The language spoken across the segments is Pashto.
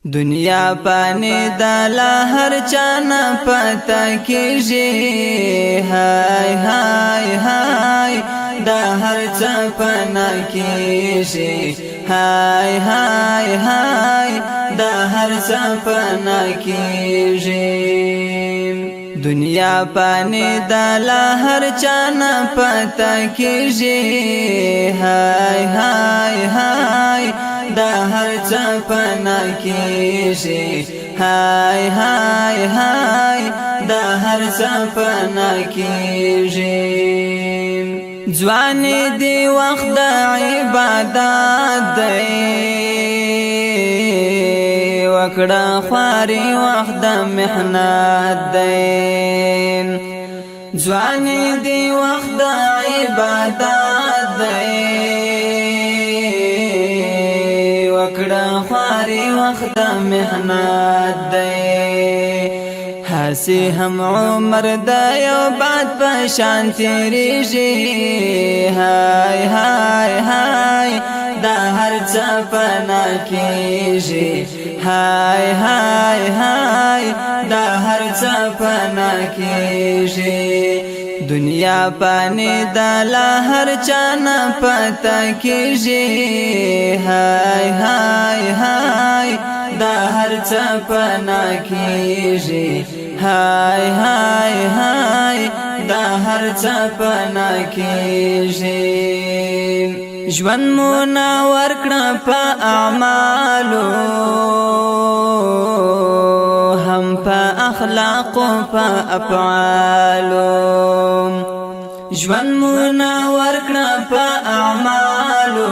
دنیا پانی دالا هر چانا پتا کیجی ہائی ہائی ہائی دا ہر چا پنا کیجی ہائی ہائی ہائی دا ہر چا پنا کیجی دنیا پانی دالا ہر چانا پتا کیجی ہائی ہائی ہائی دا ہر چا پنا کیجی ہائی ہائی ہائی دا ہر چا پنا کیجی جوانی دی وقت دا عبادت دی وکڑا خواری وقت دا محنت دی جوانی دی وقت دا عبادت دی وکڑا خواری وقت دا محنت دی ہاسی ہم عمر دا یو بات پشان تیریجی ہائی ہائی ہائی دا ہر چا پنا کیجی ہائی ہائی ہائی دا ہر چا پنا کیجی دنیا پانی دالا ہر چانا پتا کیجی ہائی ہائی ہائی دا ہر چا پنا کیجی ہائی ہائی ہائی دا ہر چا پنا کیجی ژوند مو نا ورکړه په اعمالو هم په اخلاقو په افعالو ژوند مو نا ورکړه په اعمالو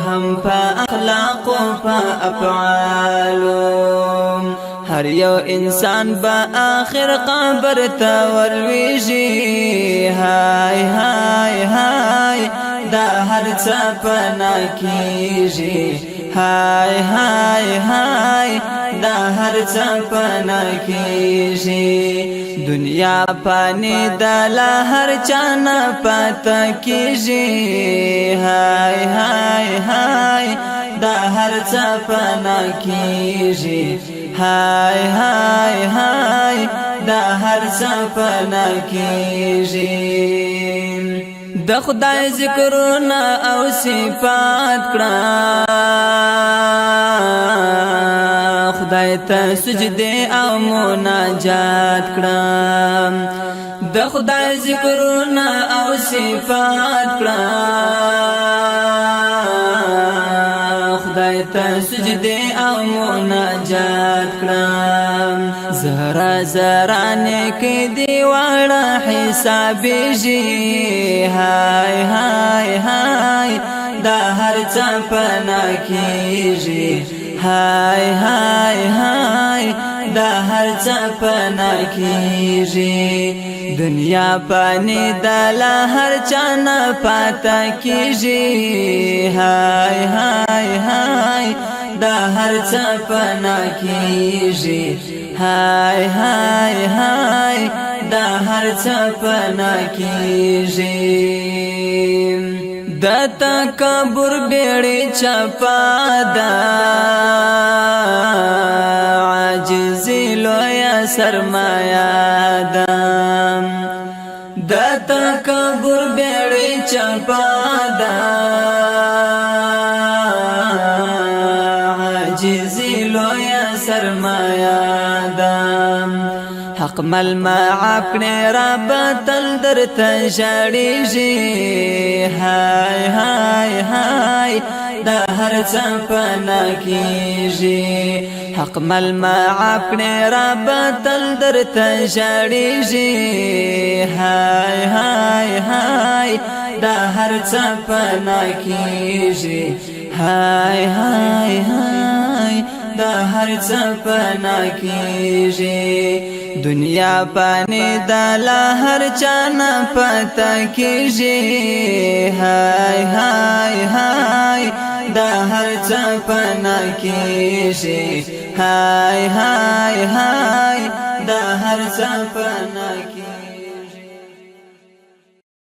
هم په اخلاقو په افعالو هر یو انسان با آخر قبر تا ورلویږي هاي هاي هاي دا هر څه پنا کیږي هاي هاي هاي دا هر څه پنا کیږي دنیا پانی دالا هر چانا پتا کیږي هاي هاي هاي دا هر څه پنا کیږي ہائی ہائی ہائی دا ہر چا پنا کیجی د خدای ذکرونه او صفات کړه خدای ته سجده او مناجات کړه د خدای ذکرونه او صفات کړه خدای ته سجده او مناجات کړم زهرا زهرا نیکی دی واړه حسابېږي هاي هاي هاي دا هر چا پنا کیږي هاي هاي هاي دا هر چا پنا کیږي دنیا پانی دالا ہر چانا پاتا کیجی ہائی ہائی ہائی دا ہر چا پنا کیجی ہائی ہائی ہائی دا ہر چا پنا کیجی دا تکبر بیڑی چپا دا عاجزی لویا سرمایا دا دا تکبر بیڑی چپا دا عاجزی لویا سرمایا دا حق مل ما عقنی رب تل در تجاریجی ہائی ہائی ہائی دا ہر چا پنا کیجی حق مل ما عقنی رب تل در تجاریجی ہائی ہائی ہائی دا ہر چا پنا کیجی ہائی ہائی ہائی دا ہر چا پنا کیجی دنیا پانی دالا ہر چانا پتا کیجی ہائی ہائی ہائی دا ہر چا پنا کیجی ہائی ہائی ہائی دا ہر چا پنا